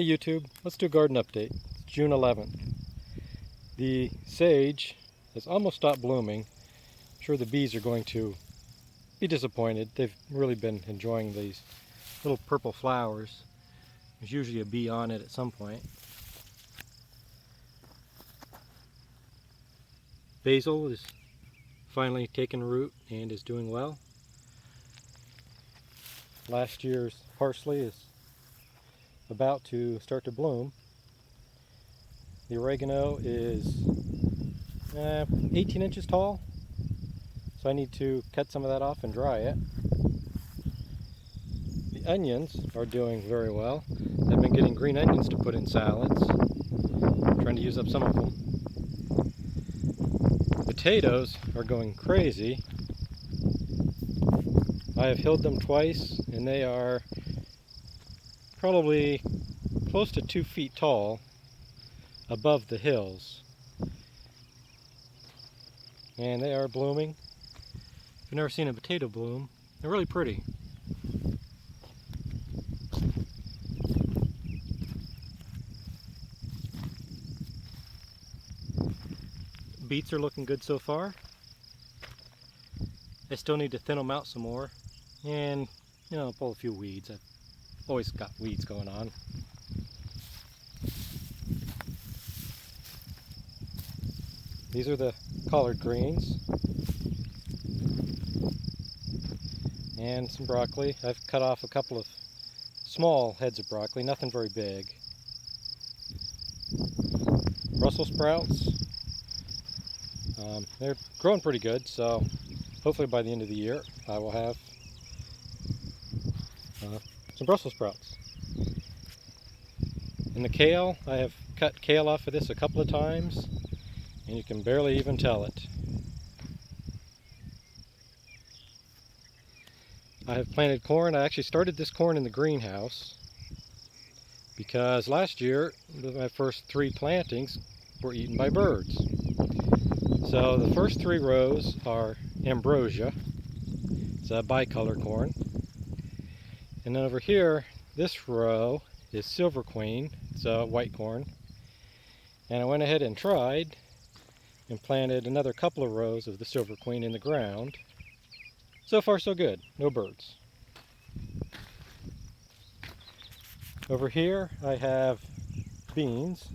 Hey YouTube, let's do a garden update. It's June 11th. The sage has almost stopped blooming. I'm sure the bees are going to be disappointed. They've really been enjoying these little purple flowers. There's usually a bee on it at some point. Basil is finally taken root and is doing well. Last year's parsley is about to start to bloom. The oregano is 18 inches tall, so I need to cut some of that off and dry it. The onions are doing very well. I've been getting green onions to put in salads, trying to use up some of them. Potatoes are going crazy. I have hilled them twice and they are probably close to 2 feet tall above the hills. And they are blooming. If you've never seen a potato bloom, they're really pretty. Beets are looking good so far. I still need to thin them out some more and, pull a few weeds. I've always got weeds going on. These are the collard greens and some broccoli. I've cut off a couple of small heads of broccoli, nothing very big. Brussels sprouts, they're growing pretty good, so hopefully by the end of the year I will have some Brussels sprouts. And the kale, I have cut kale off of this a couple of times and you can barely even tell it. I have planted corn. I actually started this corn in the greenhouse because last year my first 3 plantings were eaten by birds. So the first 3 rows are ambrosia. It's a bicolor corn. And then over here, this row is silver queen. It's a white corn. And I went ahead and tried and planted another couple of rows of the silver queen in the ground. So far so good, no birds. Over here I have beans.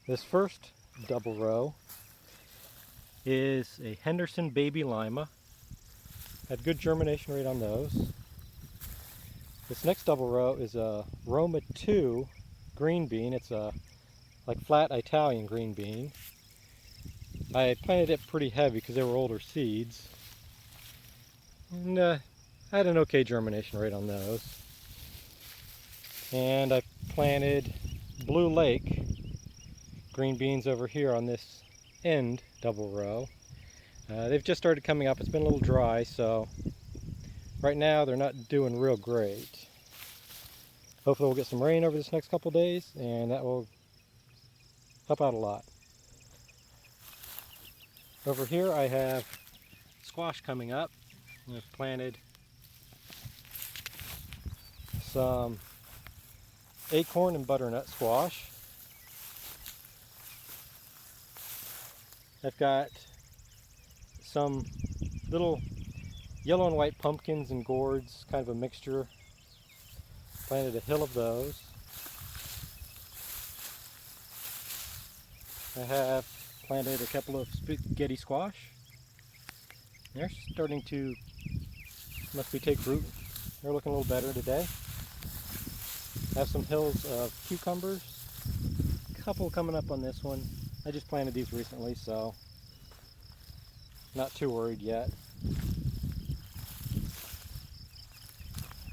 This first double row is a Henderson Baby Lima. Had good germination rate on those. This next double row is a Roma 2 green bean. It's a like flat Italian green bean. I planted it pretty heavy because they were older seeds. And I had an okay germination rate on those. And I planted Blue Lake green beans over here on this end double row. They've just started coming up. It's been a little dry, so right now they're not doing real great. Hopefully we'll get some rain over this next couple days and that will help out a lot. Over here I have squash coming up. I've planted some acorn and butternut squash. I've got some little yellow and white pumpkins and gourds, kind of a mixture. Planted a hill of those. I have planted a couple of spaghetti squash. They're starting to, must be take root. They're looking a little better today. I have some hills of cucumbers. A couple coming up on this one. I just planted these recently, so not too worried yet.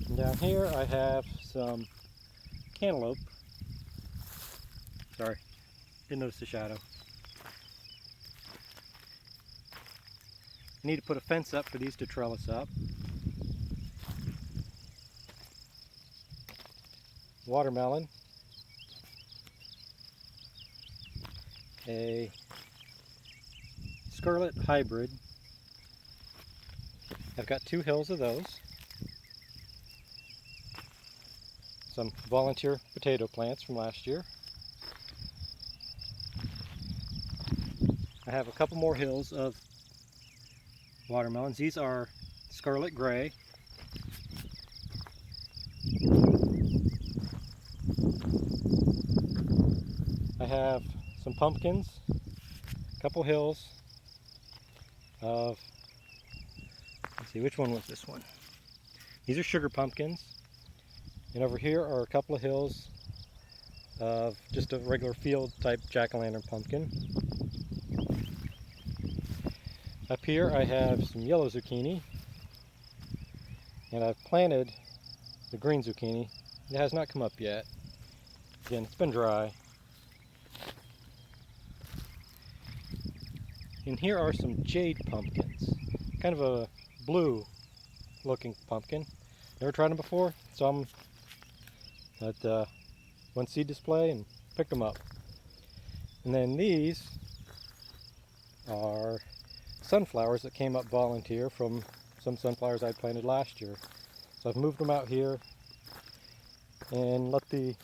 And down here I have some cantaloupe. Sorry, didn't notice the shadow. I need to put a fence up for these to trellis up. Watermelon. A Scarlet Hybrid. I've got 2 hills of those. some volunteer potato plants from last year. I have a couple more hills of watermelons. These are scarlet gray. I have some pumpkins, a couple hills of, let's see, which one was this one? These are sugar pumpkins. And over here are a couple of hills of just a regular field type jack-o'-lantern pumpkin. Up here I have some yellow zucchini, and I've planted the green zucchini. It has not come up yet. Again, it's been dry. And here are some jade pumpkins, kind of a blue looking pumpkin. Never tried them before, saw them at one seed display and picked them up. And then these are sunflowers that came up volunteer from some sunflowers I planted last year. So I've moved them out here and let the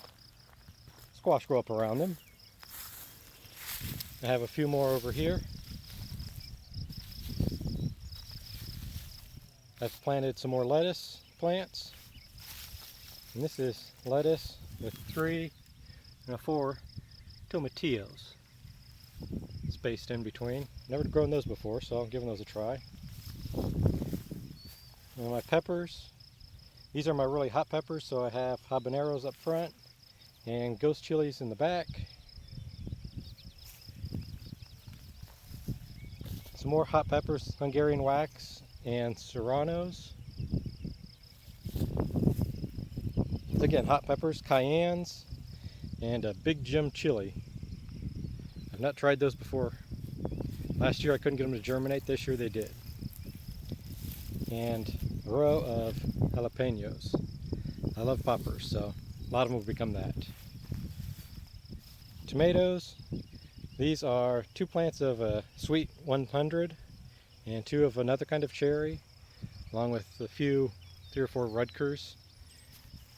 squash grow up around them. I have a few more over here. I've planted some more lettuce plants. And this is lettuce with 3 and 4 tomatillos spaced in between. Never grown those before, so I'm giving those a try. And my peppers, these are my really hot peppers, so I have habaneros up front and ghost chilies in the back. Some more hot peppers, Hungarian wax and serranos. Again, hot peppers, cayennes, and a Big Jim chili. I've not tried those before. Last year I couldn't get them to germinate. This year they did. And a row of jalapenos. I love poppers, so a lot of them will become that. Tomatoes. These are 2 plants of a sweet 100 and 2 of another kind of cherry, along with a few 3 or 4 Rutgers.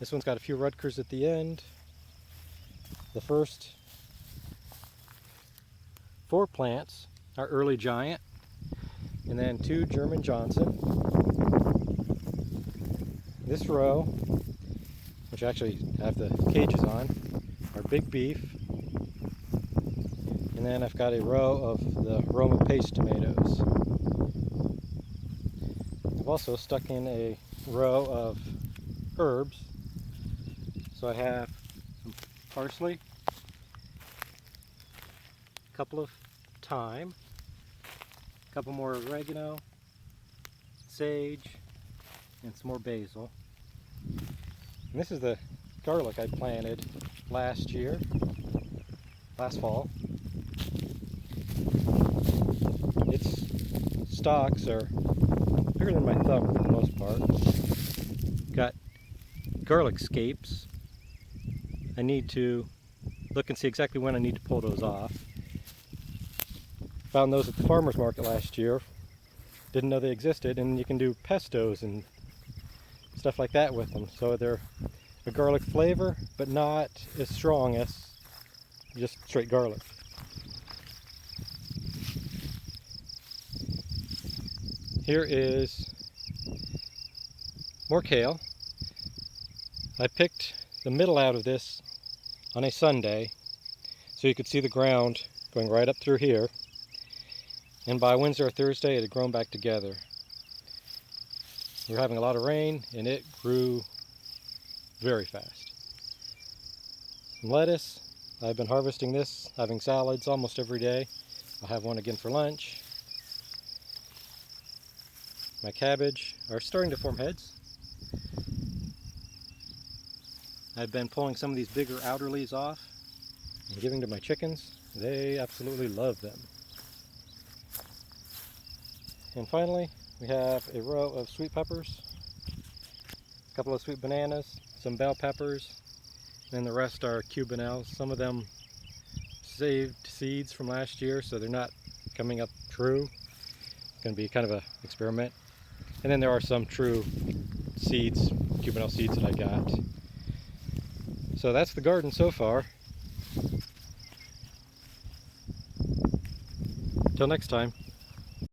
This one's got a few Rutgers at the end. The first 4 plants are Early Giant, and then 2 German Johnson. This row, which actually have the cages on, are Big Beef. And then I've got a row of the Roma paste tomatoes. I've also stuck in a row of herbs. So I have some parsley, a couple of thyme, a couple more oregano, sage, and some more basil. And this is the garlic I planted last fall. Its stalks are bigger than my thumb for the most part. Got garlic scapes. I need to look and see exactly when I need to pull those off. Found those at the farmer's market last year. Didn't know they existed, and you can do pestos and stuff like that with them. So they're a garlic flavor, but not as strong as just straight garlic. Here is more kale. I picked the middle out of this on a Sunday so you could see the ground going right up through here, and by Wednesday or Thursday it had grown back together. We were having a lot of rain and it grew very fast. Some lettuce. I've been harvesting this, having salads almost every day. I'll have one again for lunch. My cabbage are starting to form heads. I've been pulling some of these bigger outer leaves off and giving to my chickens. They absolutely love them. And finally, we have a row of sweet peppers, a couple of sweet bananas, some bell peppers, and the rest are cubanelles. Some of them saved seeds from last year, so they're not coming up true. It's going to be kind of an experiment. And then there are some true seeds, cubanelle seeds that I got. So that's the garden so far. Till next time.